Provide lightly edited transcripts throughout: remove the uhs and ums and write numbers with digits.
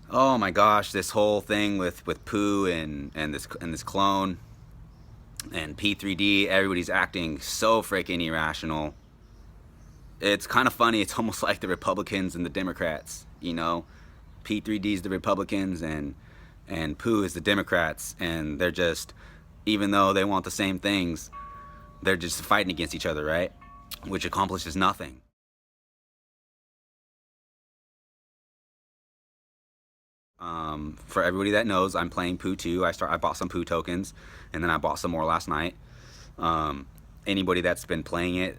Oh my gosh, this whole thing with Pooh and this clone and P3D, everybody's acting so freaking irrational. It's kind of funny. It's almost like the Republicans and the Democrats, you know. P3D is the Republicans and Pooh is the Democrats, and they're just, even though they want the same things, they're just fighting against each other, right? Which accomplishes nothing. For everybody that knows, I'm playing Pooh 2. I bought some Pooh tokens, and then I bought some more last night. Anybody that's been playing it,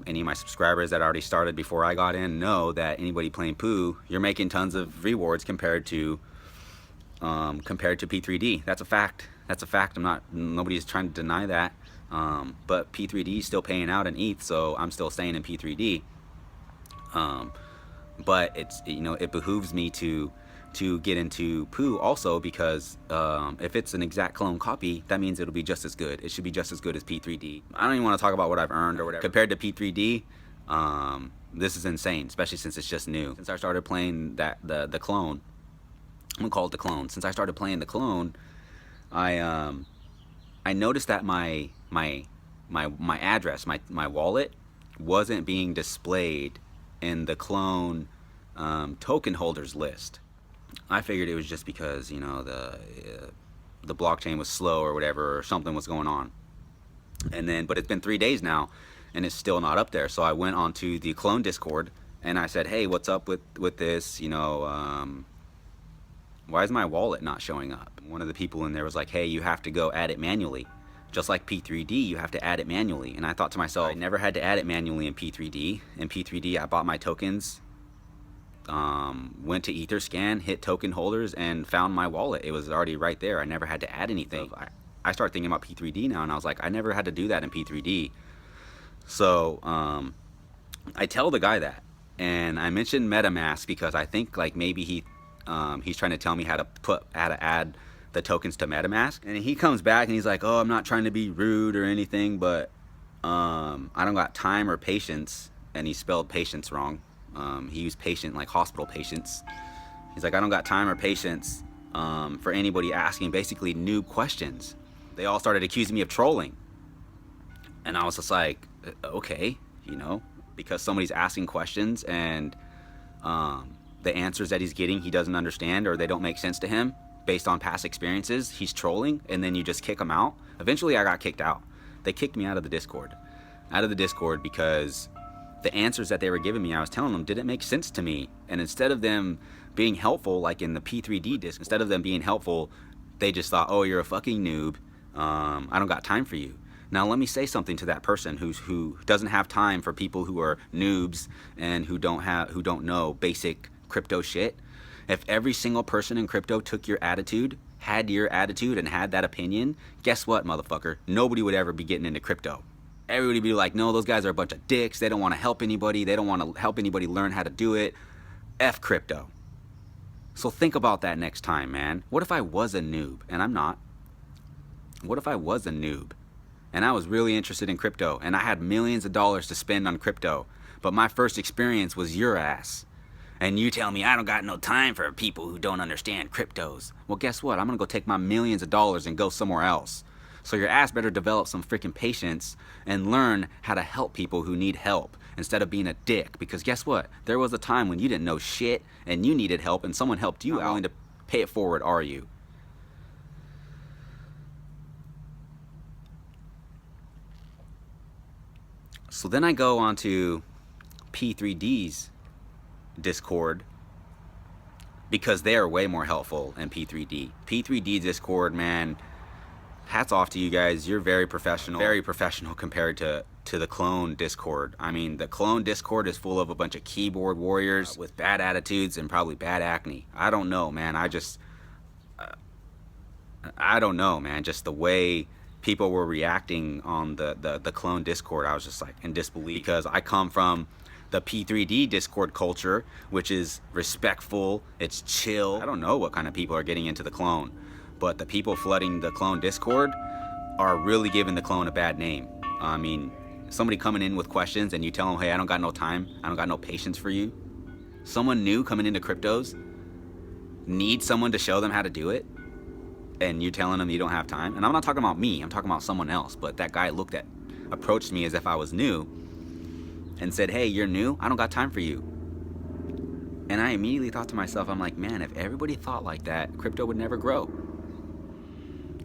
any of my subscribers that already started before I got in, know that anybody playing Pooh, you're making tons of rewards compared to P3D. That's a fact. That's a fact. Nobody's trying to deny that. But P3D is still paying out in ETH, so I'm still staying in P3D. But it behooves me to get into Pooh also, because if it's an exact clone copy, that means it'll be just as good. It should be just as good as P3D. I don't even want to talk about what I've earned or whatever. Compared to P3D, this is insane, especially since it's just new. Since I started playing the clone, I'm gonna call it the clone. Since I started playing the clone, I noticed that my address, my wallet, wasn't being displayed in the clone token holders list. I figured it was just because, you know, the blockchain was slow or whatever, or something was going on. But it's been 3 days now, and it's still not up there. So I went onto the clone Discord and I said, hey, what's up with this? You know, why is my wallet not showing up? One of the people in there was like, hey, you have to go add it manually. Just like P3D, you have to add it manually. And I thought to myself, I never had to add it manually in P3D. In P3D, I bought my tokens, went to Etherscan, hit token holders, and found my wallet. It was already right there. I never had to add anything. I started thinking about P3D now, and I was like, I never had to do that in P3D. So I tell the guy that, and I mentioned MetaMask because I think like maybe he's trying to tell me how to add the tokens to MetaMask. And he comes back and he's like, oh, I'm not trying to be rude or anything, but I don't got time or patience. And he spelled patience wrong. He used patient like hospital patients. He's like, I don't got time or patience for anybody asking basically noob questions. They all started accusing me of trolling. And I was just like, okay, you know, because somebody's asking questions and the answers that he's getting he doesn't understand, or they don't make sense to him based on past experiences, he's trolling, and then you just kick him out. Eventually I got kicked out. They kicked me out of the Discord. Because the answers that they were giving me, I was telling them, didn't make sense to me. And instead of them being helpful, like in the P3D disc, instead of them being helpful, they just thought, oh, you're a fucking noob. I don't got time for you. Now let me say something to that person who doesn't have time for people who are noobs and who don't know basic crypto shit. If every single person in crypto took your attitude, had your attitude, and had that opinion, guess what, motherfucker? Nobody would ever be getting into crypto. Everybody would be like, no, those guys are a bunch of dicks. They don't want to help anybody. They don't want to help anybody learn how to do it. F crypto. So think about that next time, man. What if I was a noob? And I'm not. What if I was a noob and I was really interested in crypto and I had millions of dollars to spend on crypto, but my first experience was your ass? And you tell me I don't got no time for people who don't understand cryptos. Well, guess what? I'm going to go take my millions of dollars and go somewhere else. So your ass better develop some freaking patience and learn how to help people who need help instead of being a dick. Because guess what? There was a time when you didn't know shit and you needed help and someone helped you out. Not willing to pay it forward, are you? So then I go onto P3D's Discord because they are way more helpful in P3D. P3D Discord, man, hats off to you guys. You're very professional compared to the clone Discord. I mean, the clone Discord is full of a bunch of keyboard warriors with bad attitudes and probably bad acne. I don't know, man. I don't know, man. Just the way people were reacting on the clone Discord, I was just like in disbelief, because I come from the P3D Discord culture, which is respectful, it's chill. I don't know what kind of people are getting into the clone, but the people flooding the clone Discord are really giving the clone a bad name. I mean, somebody coming in with questions and you tell them, hey, I don't got no time, I don't got no patience for you. Someone new coming into cryptos, need someone to show them how to do it, and you're telling them you don't have time. And I'm not talking about me, I'm talking about someone else. But that guy approached me as if I was new and said, hey, you're new? I don't got time for you. And I immediately thought to myself, I'm like, man, if everybody thought like that, crypto would never grow.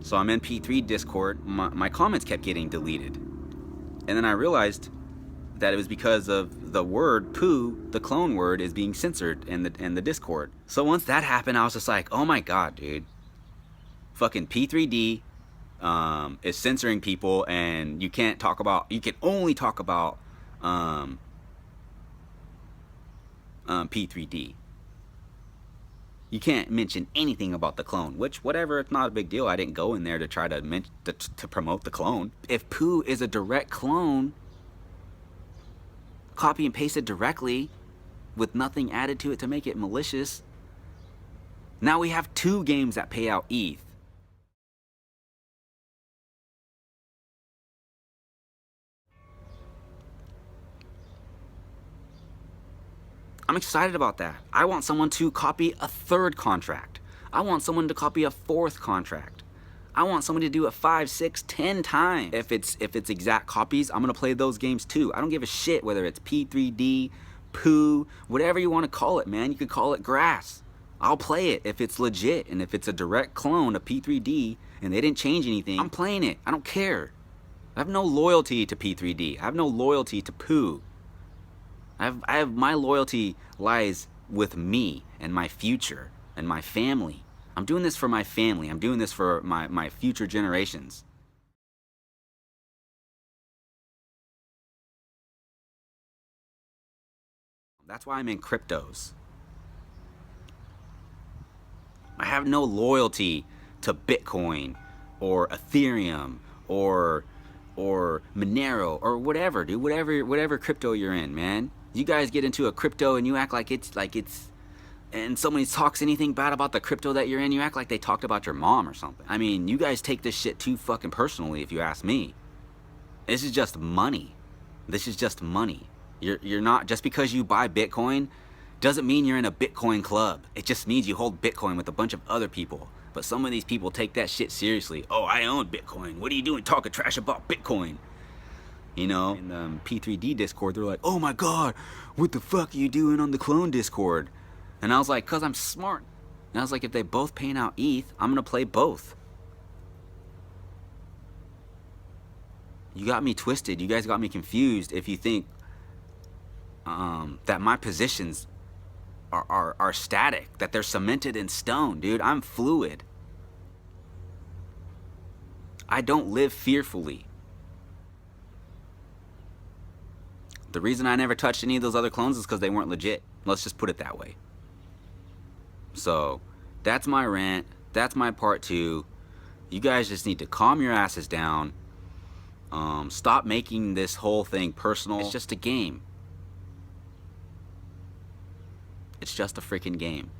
So I'm in P3 Discord, my comments kept getting deleted. And then I realized that it was because of the word Pooh, the clone word, is being censored in the Discord. So once that happened, I was just like, oh my god, dude. Fucking P3D is censoring people, and you can only talk about P3D. You can't mention anything about the clone, which, whatever, it's not a big deal. I didn't go in there to try to promote the clone. If Pooh is a direct clone, copy and paste it directly with nothing added to it to make it malicious, now we have 2 games that pay out ETH. I'm excited about that. I want someone to copy a 3rd contract. I want someone to copy a 4th contract. I want somebody to do it 5, 6, 10 times. If it's exact copies, I'm gonna play those games too. I don't give a shit whether it's P3D, Pooh, whatever you want to call it, man. You could call it grass. I'll play it if it's legit, and if it's a direct clone of P3D and they didn't change anything, I'm playing it. I don't care. I have no loyalty to P3D. I have no loyalty to Pooh. I have my loyalty lies with me and my future and my family. I'm doing this for my family. I'm doing this for my future generations. That's why I'm in cryptos. I have no loyalty to Bitcoin or Ethereum or Monero or whatever, dude. Whatever crypto you're in, man. You guys get into a crypto and you act like it's and somebody talks anything bad about the crypto that you're in, you act like they talked about your mom or something. I mean, you guys take this shit too fucking personally, if you ask me. This is just money. This is just money. You're not, just because you buy Bitcoin doesn't mean you're in a Bitcoin club. It just means you hold Bitcoin with a bunch of other people. But some of these people take that shit seriously. Oh, I own Bitcoin. What are you doing talking trash about Bitcoin? You know, in the P3D Discord, they're like, oh my god, what the fuck are you doing on the clone Discord? And I was like, cause I'm smart. And I was like, if they both paying out ETH, I'm gonna play both. You got me twisted. You guys got me confused if you think that my positions are static, that they're cemented in stone. Dude, I'm fluid. I don't live fearfully. The reason I never touched any of those other clones is because they weren't legit. Let's just put it that way. So, that's my rant. That's my part 2. You guys just need to calm your asses down. Stop making this whole thing personal. It's just a game. It's just a freaking game.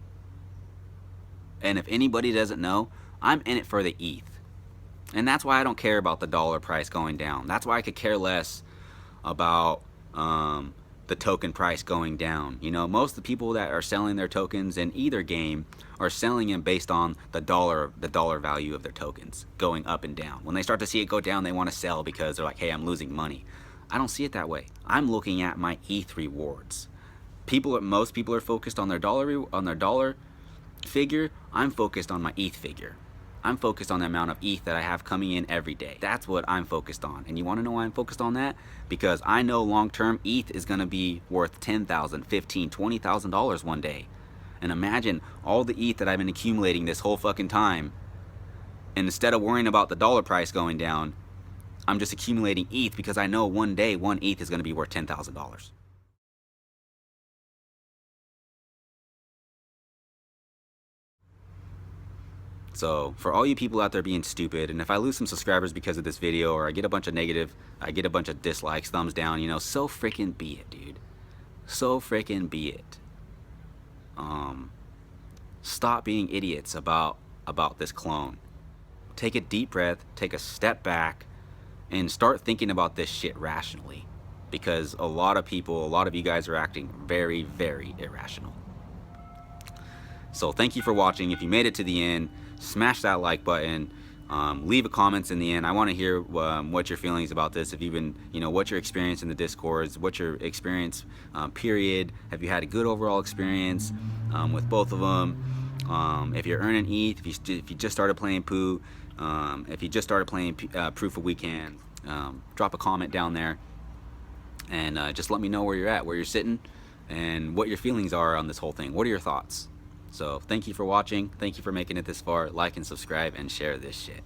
And if anybody doesn't know, I'm in it for the ETH. And that's why I don't care about the dollar price going down. That's why I could care less about the token price going down. You know, most of the people that are selling their tokens in either game are selling them based on the dollar value of their tokens going up and down. When they start to see it go down, they want to sell because they're like, hey, I'm losing money. I don't see it that way. I'm looking at my ETH rewards. Most people are focused on their dollar figure. I'm focused on my ETH figure. I'm focused on the amount of ETH that I have coming in every day. That's what I'm focused on. And you want to know why I'm focused on that? Because I know long-term ETH is going to be worth $10,000, $15,000, $20,000 one day. And imagine all the ETH that I've been accumulating this whole fucking time. And instead of worrying about the dollar price going down, I'm just accumulating ETH because I know one day one ETH is going to be worth $10,000. So for all you people out there being stupid, and if I lose some subscribers because of this video, or I get a bunch of dislikes, thumbs down, you know, so freaking be it, dude. So freaking be it. Stop being idiots about this clone. Take a deep breath, take a step back, and start thinking about this shit rationally. Because a lot of you guys are acting very, very irrational. So thank you for watching. If you made it to the end, smash that like button. Leave a comments in the end. I want to hear what your feelings about this. If you've been, what your experience in the Discords, what's your experience, period. Have you had a good overall experience with both of them? If you're earning ETH, if you just started playing Pooh, if you just started playing Proof of Weekend, drop a comment down there, and just let me know where you're at, where you're sitting, and what your feelings are on this whole thing. What are your thoughts? So thank you for watching. Thank you for making it this far. Like and subscribe and share this shit.